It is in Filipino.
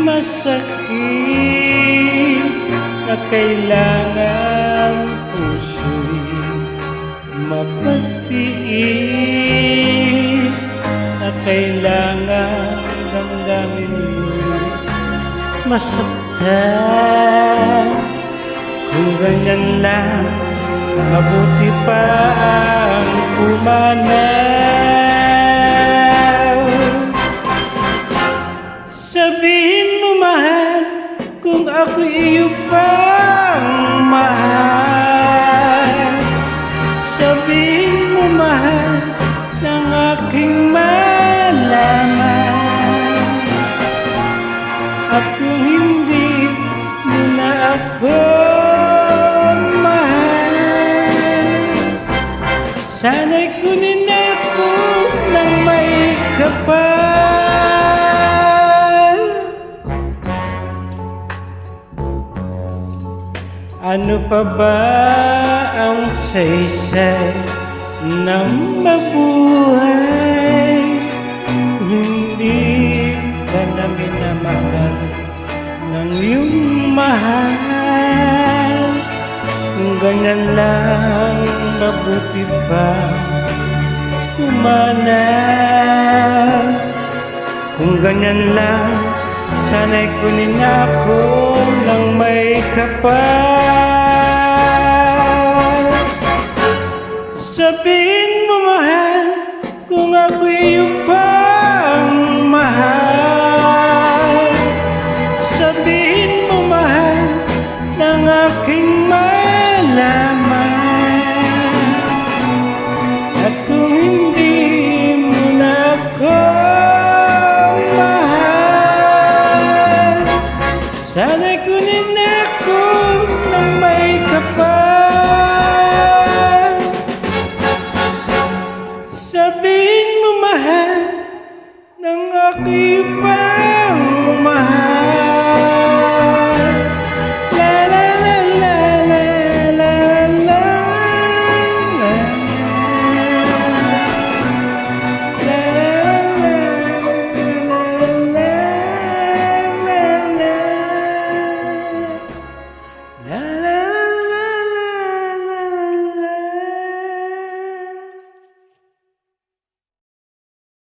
masakit na kailangan puso'y mapagtiis, na kailangan damdamin mo'y masaktan. Kung ganyan lang, mabuti pa ang pumanaw. Sabihin mo mahal, kung ako iyo pang mahal. Sabihin mo mahal, ng aking malaman. At kung hindi mo na ako mahal, sana'y kunin ako ng may kapal. Ano pa ba ang saysay ng mabuhay? Hindi ka na minamahal ng iyong mahal. Kung ganyan lang, mabuti pa umanaw. Kung ganyan lang, sana'y kunin ako ng may kapal. Sabihin mo mahal, kung ako iyo pang mahal. Sabihin mo mahal, ng aking malaman. At kung hindi mo na ako mahal, sana'y kunin ako ng may kapal.